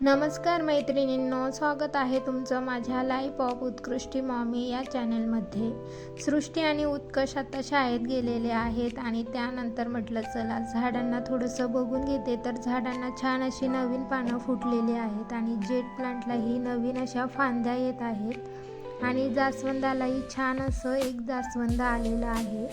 नमस्कार मैत्रिणींनो, स्वागत आहे तुमचं माझ्या लाईफ ऑफ उत्कृष्टी मॉमी या चॅनलमध्ये। सृष्टी आणि उत्कर्ष आता शाळेत गेलेले आहेत आणि त्यानंतर म्हटलं चला झाडांना थोडंसं बघून घेते। तर झाडांना छान अशी नवीन पानं फुटलेली आहेत आणि जेट प्लांटलाही नवीन अशा फांद्या येत आहेत आणि जास्वंदालाही छान असं एक जास्वंद आलेलं आहे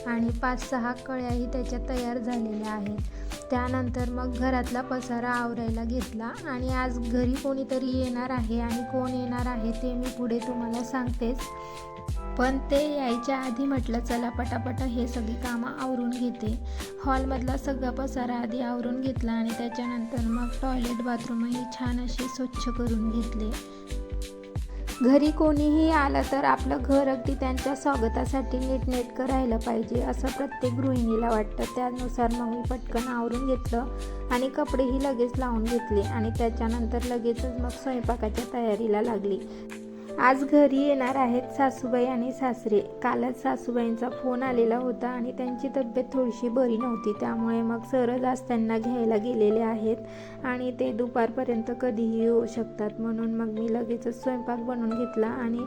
आणि 5-6 कळ्याही त्याच्या तयार झालेल्या आहेत। त्यानंतर मग घरातला पसारा आवरायला घेतला आणि आज घरी कोणीतरी येणार आहे आणि कोण येणार आहे ते मी पुढे तुम्हाला सांगतेच, पण ते यायच्या आधी म्हटलं चला पटापट हे सगळी कामं आवरून घेते। हॉलमधला सगळा पसारा आधी आवरून घेतला आणि त्याच्यानंतर मग टॉयलेट बाथरूमही छान असे स्वच्छ करून घेतले। घरी कोणीही आलं तर आपलं घर अगदी त्यांच्या स्वागतासाठी नीटनेटकं राहिलं पाहिजे असं प्रत्येक गृहिणीला वाटतं। त्यानुसार मग मी पटकन आवरून घेतलं आणि कपडेही लगेच लावून घेतले आणि त्याच्यानंतर लगेचच मग स्वयंपाकाच्या तयारीला लागली। आज घरी येणार आहेत सासूबाई आणि सासरे। कालच सासूबाईंचा फोन आलेला होता आणि त्यांची तब्येत थोडीशी बरी नव्हती, त्यामुळे मग सरच आज त्यांना घ्यायला गेलेले आहेत आणि ते दुपारपर्यंत कधीही येऊ शकतात। म्हणून मग मी लगेचच स्वयंपाक बनवून घेतला आणि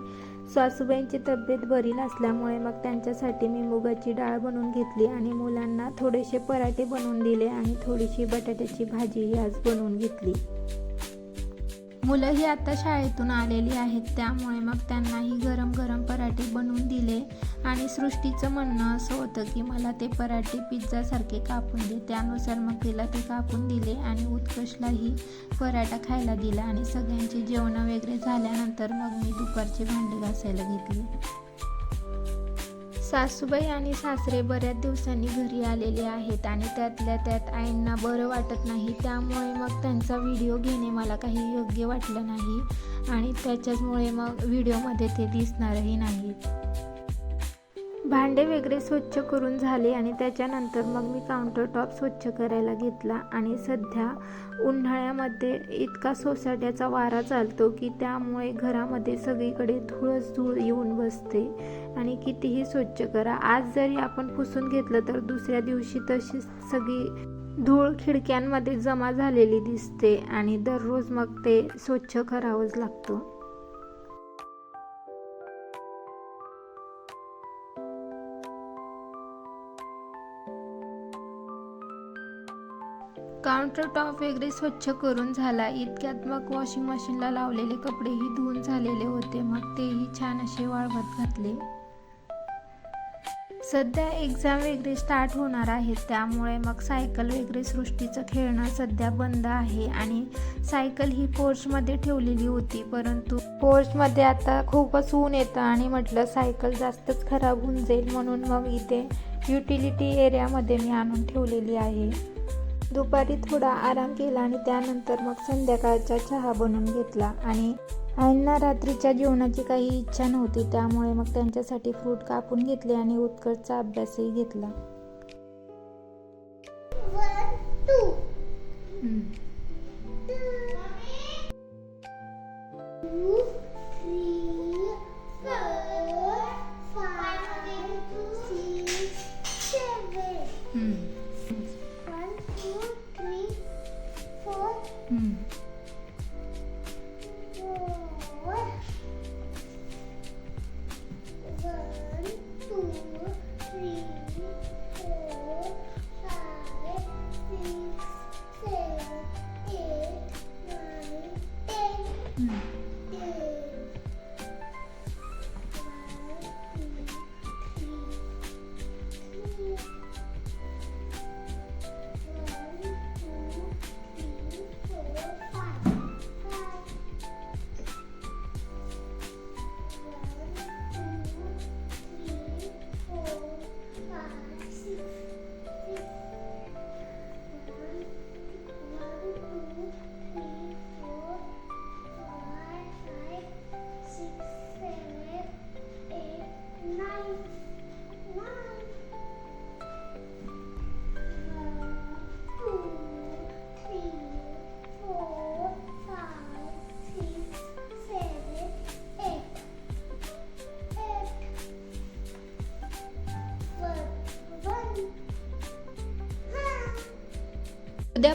सासूबाईंची तब्येत बरी नसल्यामुळे मग त्यांच्यासाठी मी मुगाची डाळ बनवून घेतली आणि मुलांना थोडेसे पराठे बनवून दिले आणि थोडीशी बटाट्याची भाजीही आज बनवून घेतली। मुलंही आता शाळेतून आलेली आहेत, त्यामुळे मग त्यांनाही गरम गरम पराठे बनवून दिले आणि सृष्टीचं म्हणणं असं होतं की मला ते पराठे पिझ्झासारखे कापून दे। त्यानुसार मग तिला ते कापून दिले आणि उत्कर्षलाही पराठा खायला दिला आणि सगळ्यांची जेवणं वगैरे झाल्यानंतर मग मी दुपारची भांडी घासायला घेतली। सासूबाई आणि सासरे बऱ्याच दिवसांनी घरी आलेले आहेत आणि त्यातल्या त्यात आईंना बरं वाटत नाही, त्यामुळे मग त्यांचा व्हिडिओ घेणे मला काही योग्य वाटलं नाही आणि त्याच्यामुळे मग व्हिडिओमध्ये ते दिसणारही नाहीत। भांडे वगैरे स्वच्छ करून झाले आणि त्याच्यानंतर मग मी काउंटर टॉप स्वच्छ करायला घेतला आणि सध्या उन्हाळ्यामध्ये इतका सोसाट्याचा वारा चालतो की त्यामुळे घरामध्ये सगळीकडे धूळच धूळ येऊन बसते आणि कितीही स्वच्छ करा, आज जरी आपण पुसून घेतलं तर दुसऱ्या दिवशी तशीच सगळी धूळ खिडक्यांमध्ये जमा झालेली दिसते आणि दररोज मग ते स्वच्छ करावंच लागतं। काउंटर टॉप वगैरे स्वच्छ करून झाला इतक्यात मग वॉशिंग मशीनला लावलेले कपडेही धुवून झालेले होते, मग तेही छान असे वाळवत घातले। सध्या एक्झाम वगैरे स्टार्ट होणार आहेत, त्यामुळे मग सायकल वगैरे सृष्टीचं खेळणं सध्या बंद आहे आणि सायकल ही पोर्चमध्ये ठेवलेली होती, परंतु पोर्चमध्ये आता खूपच ऊन येतं आणि म्हटलं सायकल जास्तच खराब होऊन जाईल म्हणून मग इथे युटिलिटी एरियामध्ये मी आणून ठेवलेली आहे। दुपारी थोडा आराम केला आणि त्यानंतर मग संध्याकाळचा चहा बनवून घेतला आणि आईंना रात्रीच्या जेवणाची काही इच्छा नव्हती, त्यामुळे मग त्यांच्यासाठी फ्रूट कापून घेतले आणि उत्कर्षचा अभ्यासही घेतला।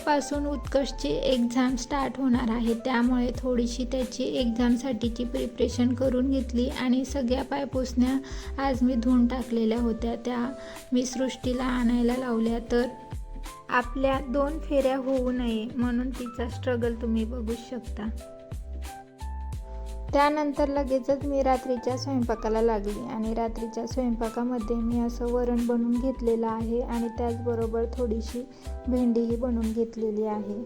उद्यापासून उत्कर्षची एक्झाम स्टार्ट होणार आहे, त्यामुळे थोडीशी त्याची एक्झामसाठीची प्रिपरेशन करून घेतली आणि सगळ्या पायपुसण्या आज मी धुवून टाकलेल्या होत्या. त्या मी सृष्टीला आणायला लावल्या, तर आपल्या 2 फेऱ्या होऊ नये म्हणून तिचा स्ट्रगल तुम्ही बघू शकता. त्यानंतर लगेचच मी रात्रीच्या स्वयंपाकाला लागली आणि रात्रीच्या स्वयंपाकामध्ये मी असं वरण बनवून घेतलेलं आहे आणि त्याचबरोबर थोडीशी भेंडीही बनवून घेतलेली आहे.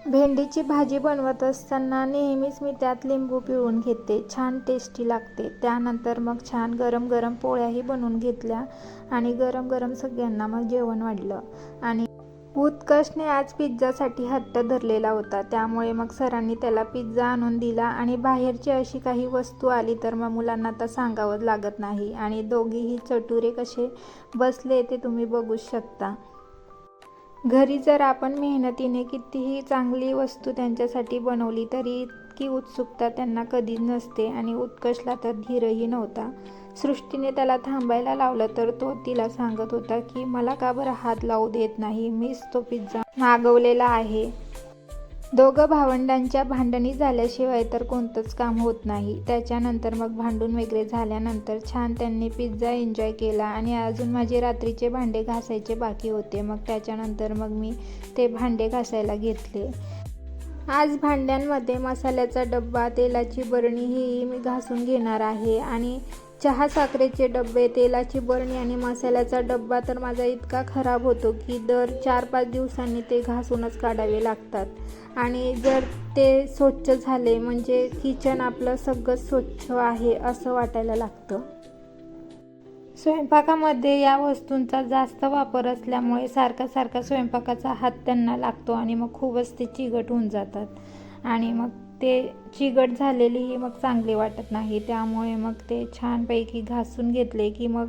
भेंडीची भाजी बनवत असताना नेहमीच मी त्यात लिंबू पिळून घेते, छान टेस्टी लागते. त्यानंतर मग छान गरम गरम पोळ्याही बनवून घेतल्या आणि गरम गरम सगळ्यांना मग जेवण वाढलं. आणि उत्कर्षने आज पिझ्झासाठी हट्ट धरलेला होता, त्यामुळे मग सरांनी त्याला पिझ्झा आणून दिला आणि बाहेरची अशी काही वस्तू आली तर मग मुलांना तर सांगावंच लागत नाही आणि दोघेही चटुरे कसे बसले ते तुम्ही बघू शकता. घरी जर आपण मेहनतीने कितीही चांगली वस्तू त्यांच्यासाठी बनवली तरी इतकी उत्सुकता त्यांना कधीच नसते आणि उत्कर्षला तर धीरही नव्हता. सृष्टीने त्याला थांबायला लावलं तर तो तिला सांगत होता की मला का बरं हात लावू देत नाही, मीच तो पिझ्झा मागवलेला आहे. दोघं भावंडांच्या भांडणी झाल्याशिवाय तर कोणतंच काम होत नाही. त्याच्यानंतर मग भांडून वगैरे झाल्यानंतर छान त्यांनी पिझ्झा एन्जॉय केला आणि अजून माझे रात्रीचे भांडे घासायचे बाकी होते. मग त्याच्यानंतर मग मी ते भांडे घासायला घेतले. आज भांड्यांमध्ये मसाल्याचा डब्बा, तेलाची बरणी ही मी घासून घेणार आहे आणि चहा साखरेचे डब्बे, तेलाची बरणी आणि मसाल्याचा डब्बा तर माझा इतका खराब होतो की दर 4-5 दिवसांनी ते घासूनच काढावे लागतात. आणि जर ते स्वच्छ झाले म्हणजे किचन आपलं सगळं स्वच्छ आहे असं वाटायला लागतं. स्वयंपाकामध्ये या वस्तूंचा जास्त वापर असल्यामुळे सारखा स्वयंपाकाचा हात त्यांना लागतो आणि मग खूपच ते चिकट होऊन जातात आणि मग ते चिकट झालेलीही मग चांगली वाटत नाही. त्यामुळे मग ते छानपैकी घासून घेतले की मग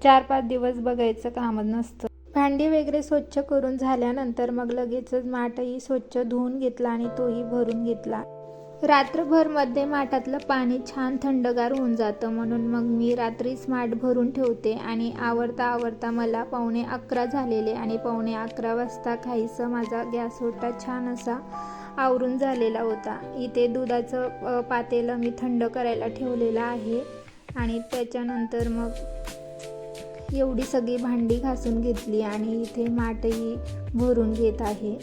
4-5 दिवस बघायचं कामच नसतं. भांडी वगैरे स्वच्छ करून झाल्यानंतर मग लगेचच माठही स्वच्छ धुवून घेतला आणि तोही भरून घेतला. रात्रभरमध्ये माठातलं पाणी छान थंडगार होऊन जातं, म्हणून मग मी रात्रीच माठ भरून ठेवते. आणि आवरता मला 11:15 झालेले आणि 11:15 वाजता काहीसं माझा गॅस ओटा छान असा आवरून झालेला होता. इथे दुधाचं पातेलं मी थंड करायला ठेवलेलं आहे आणि त्याच्यानंतर मग एवढी सगळी भांडी घासून घेतली आणि इथे माठही भरून घेत आहे.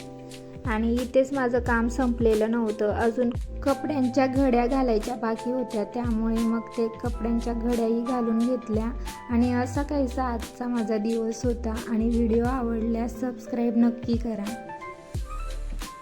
आणि इथेच माझं काम संपलेलं नव्हतं, अजून कपड्यांच्या घड्या घालायच्या बाकी होत्या, त्यामुळे मग ते कपड्यांच्या घड्याही घालून घेतल्या. आणि असा काहीसा आजचा माझा दिवस होता. आणि व्हिडिओ आवडल्यास सबस्क्राईब नक्की करा.